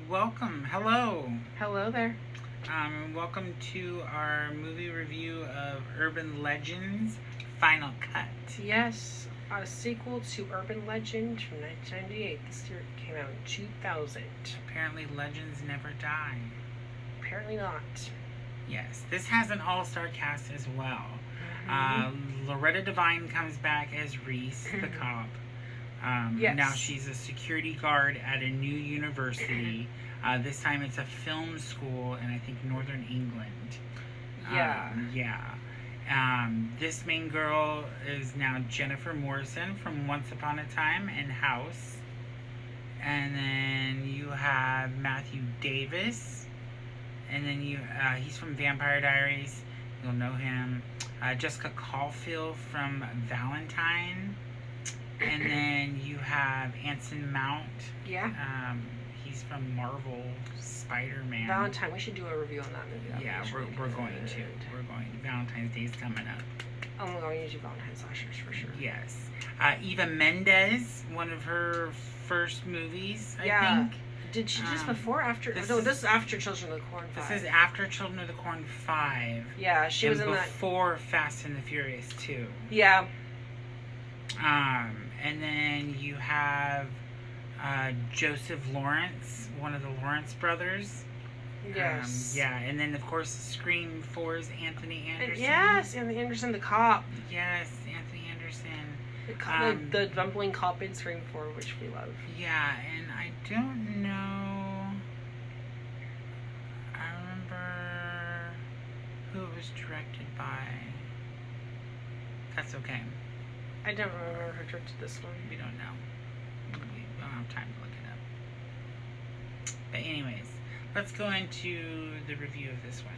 welcome. Hello. Hello there. Welcome to our movie review of Urban Legends Final Cut. Yes, a sequel to Urban Legend from 1998. This year it came out in 2000. Apparently, legends never die. Apparently not. Yes, this has an all-star cast as well. Mm-hmm. Loretta Devine comes back as Reese, the cop. Yes. Now she's a security guard at a new university. This time it's a film school in, I think, northern England. Yeah. This main girl is now Jennifer Morrison from Once Upon a Time and House. And then you have Matthew Davis. And then he's from Vampire Diaries. You'll know him. Jessica Caulfield from Valentine. And then you have Anson Mount. Yeah. He's from Marvel Spider-Man. Valentine. We should do a review on that movie. Yeah, we're going to. Valentine's Day's coming up. Oh my god, we need to do Valentine slashers for sure. Yes. Eva Mendes, one of her first movies, I think. Did she just before or after? This is after Children of the Corn 5. This is after Children of the Corn 5. Yeah, she was in that. Before Fast and the Furious 2. Yeah. And then you have Joseph Lawrence, one of the Lawrence brothers. Yes. And then of course Scream 4's Anthony Anderson. Yes, Anthony Anderson, the cop. Yes, Anthony Anderson. The bumbling cop in Scream 4, which we love. Yeah, and I don't know. I remember who it was directed by. That's okay. I don't remember who directed this one. We don't know. We don't have time to look it up. But anyways, let's go into the review of this one.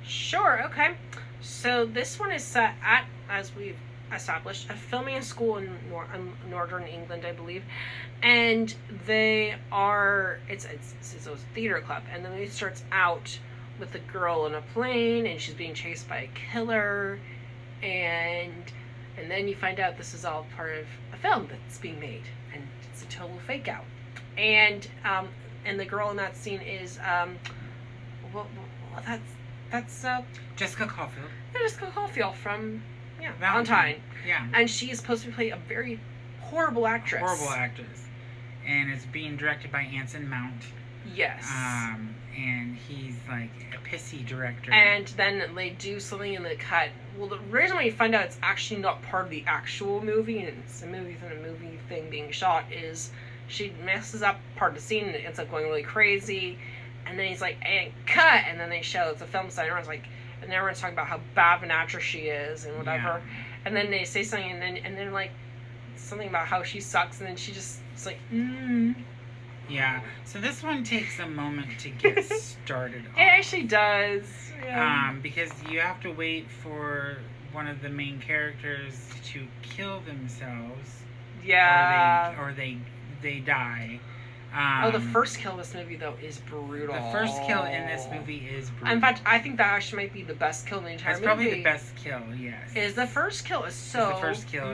Sure, okay. So this one is set at, as we've established, a filming school in northern England, I believe. And they are, it's a theater club. And then it starts out with a girl in a plane and she's being chased by a killer. And then you find out this is all part of a film that's being made, and it's a total fake out. And the girl in that scene is that's Jessica Caulfield. Jessica Caulfield from Valentine. Yeah. And she is supposed to play a very horrible actress. Horrible actress. And it's being directed by Anson Mount. Yes. And he's like a pissy director. And then they do something in the cut. Well, the reason why you find out it's actually not part of the actual movie, and it's a movie within a movie thing being shot, is she messes up part of the scene and it ends up going really crazy. And then he's like, and cut! And then they show it's a film set, and everyone's talking about how bad of an actress she is and whatever. Yeah. And then they say something, and then like something about how she sucks, and then she just, it's like, Yeah, so this one takes a moment to get started off. It actually does. Yeah. Because you have to wait for one of the main characters to kill themselves. Yeah. Or they die. The first kill in this movie, though, is brutal. The first kill in this movie is brutal. In fact, I think that actually might be the best kill in the entire movie. It's probably the best kill, yes. Is the first kill is so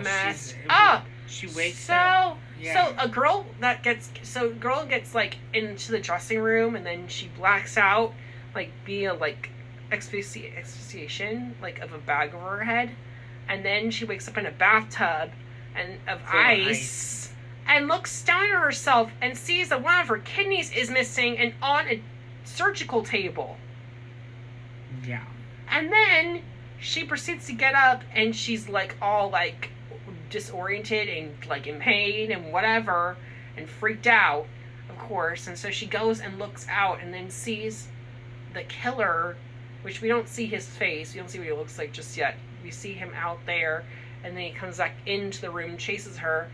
messed up. She wakes up. Yeah. So a girl gets like into the dressing room, and then she blacks out, like via like asphyxiation, like of a bag over her head, and then she wakes up in a bathtub and of ice, and looks down at herself and sees that one of her kidneys is missing and on a surgical table. Yeah. And then she proceeds to get up, and she's like all like disoriented and like in pain and whatever and freaked out, of course. And so she goes and looks out and then sees the killer, which we don't see his face, we don't see what he looks like just yet. We see him out there, and then he comes back into the room and chases her,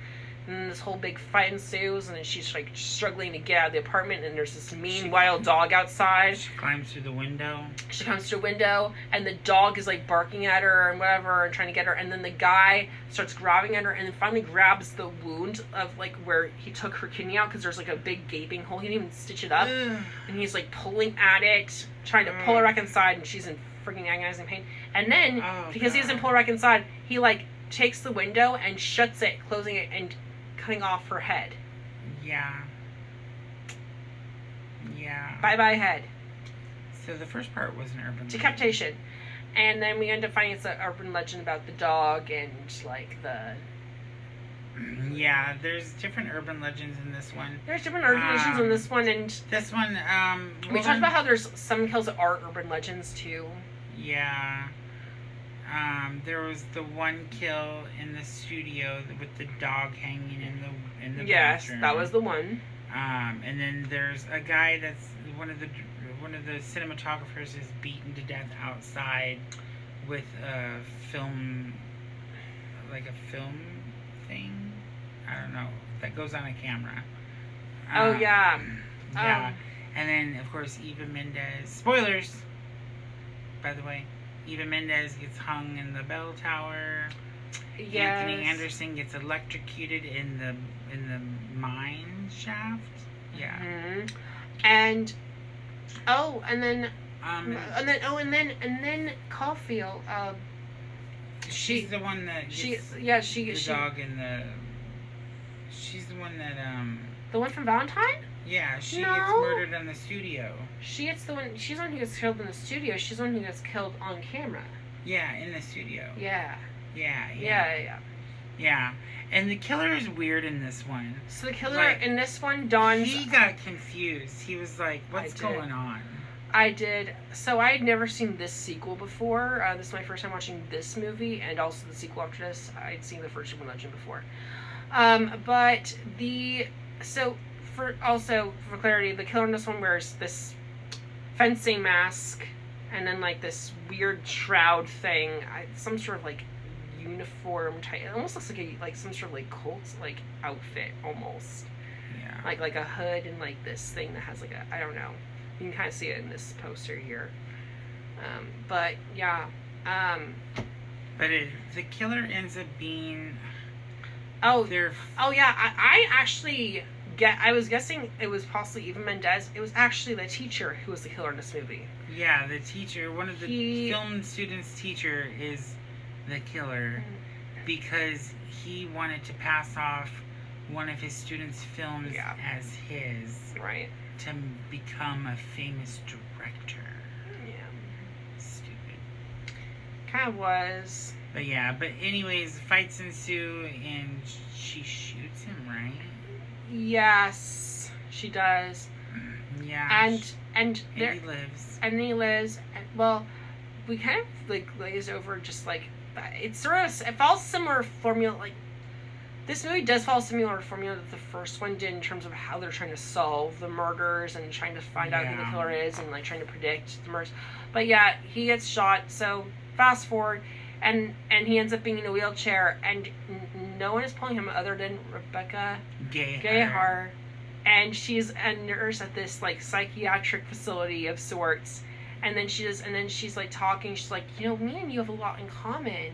and then this whole big fight ensues, and then she's like struggling to get out of the apartment, and there's this mean wild dog outside. She climbs through the window. She comes to a window, and the dog is like barking at her and whatever and trying to get her, and then the guy starts grabbing at her and then finally grabs the wound of like where he took her kidney out, because there's like a big gaping hole. He didn't even stitch it up. And he's like pulling at it, trying to pull her back inside, and she's in freaking agonizing pain. And then because he doesn't pull her back inside, he like takes the window and shuts it, closing it and cutting off her head. Yeah. Yeah. Bye head. So the first part was an urban Decapitation. And then we end up finding it's an urban legend about the dog and like the. Yeah, there's different urban legends in this one. There's different urban legends in this one, and this one. We talked about how there's some kills that are urban legends too. Yeah. There was the one kill in the studio with the dog hanging in the yes, bathroom. that was the one. And then there's a guy that's one of the cinematographers is beaten to death outside with a film, like a film thing. I don't know, that goes on a camera. Oh yeah. Yeah. And then of course Eva Mendes. Spoilers. By the way, Eva Mendes gets hung in the bell tower. Yes. Anthony Anderson gets electrocuted in the mine shaft. Yeah. Mm-hmm. And then Caulfield. She's the one that gets the dog in the. She's the one that The one from Valentine? Yeah, she No. gets murdered in the studio. She's the one who gets killed in the studio. She's the one who gets killed on camera. Yeah, in the studio. Yeah. Yeah. And the killer is weird in this one. So the killer in this one, Dawn's. He got confused. He was like, "What's going on?" I did. So I had never seen this sequel before. This is my first time watching this movie, and also the sequel after this. I'd seen the first Urban Legend before. For clarity, the killer in this one wears this fencing mask, and then like this weird shroud thing, some sort of like uniform type. It almost looks like some sort of like cult like outfit almost. Yeah. Like a hood and like this thing that has like a, I don't know. You can kind of see it in this poster here. But yeah. But the killer ends up being. Oh yeah. I actually I was guessing it was possibly Eva Mendes. It was actually the teacher who was the killer in this movie. Yeah, the teacher. One of the film students' teacher is the killer because he wanted to pass off one of his students' films as his. Right. To become a famous director. Yeah. Stupid. Kind of was. But anyways, fights ensue and she shoots him, right? Yes, she does. Yeah. And he lives. And he lives. And, well, we kind of like glaze over just like it follows similar formula. Like this movie does follow similar formula that the first one did in terms of how they're trying to solve the murders and trying to find out who the killer is and like trying to predict the murders. But yeah, he gets shot. So fast forward. And he ends up being in a wheelchair, and no one is pulling him other than Rebecca Gayheart. And she's a nurse at this like psychiatric facility of sorts. And then she's like talking. She's like, me and you have a lot in common.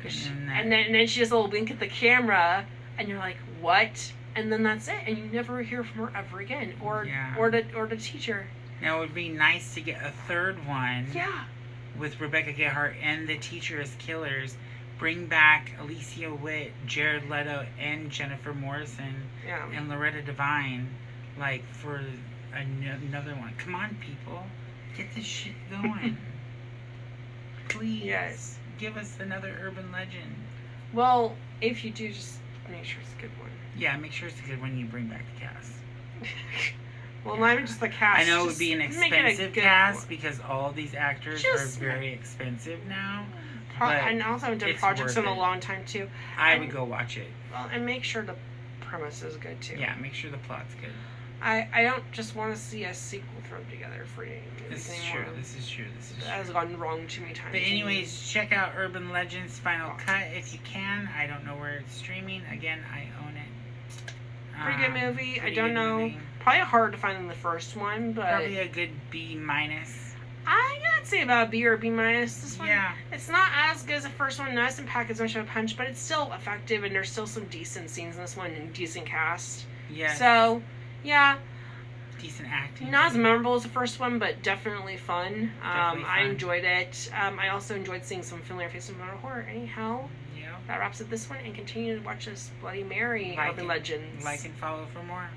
And then she does a little wink at the camera, and you're like, what? And then that's it, and you never hear from her ever again, or the teacher. Now it would be nice to get a third one. Yeah. With Rebecca Gayheart and the teacher as killers, bring back Alicia Witt, Jared Leto, and Jennifer Morrison, and Loretta Devine, like for another one. Come on, people, get this shit going, please. Yes. Give us another urban legend. Well, if you do, just make sure it's a good one. Yeah, make sure it's a good one. You bring back the cast. Well, not even just the cast. I know it would be an expensive cast because all these actors are very expensive now. And also haven't done projects in a long time too. I would go watch it. Well, and make sure the premise is good too. Yeah, make sure the plot's good. I don't just want to see a sequel thrown together for any This is true. That has gone wrong too many times. But anyways, check out Urban Legends Final Cut if you can. I don't know where it's streaming. Again, I own it. Pretty good movie. I don't know. Probably hard to find in the first one, but probably a good B-. I'd say about a B or B-. This one, it's not as good as the first one. It doesn't pack as much of a punch, but it's still effective, and there's still some decent scenes in this one and decent cast. Yeah. So, yeah. Decent acting. Not as memorable as the first one, but definitely fun. Definitely fun. I enjoyed it. I also enjoyed seeing some familiar faces from horror. Anyhow, that wraps up this one, and continue to watch this Bloody Mary Urban Legends. Like and follow for more.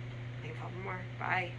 Bye.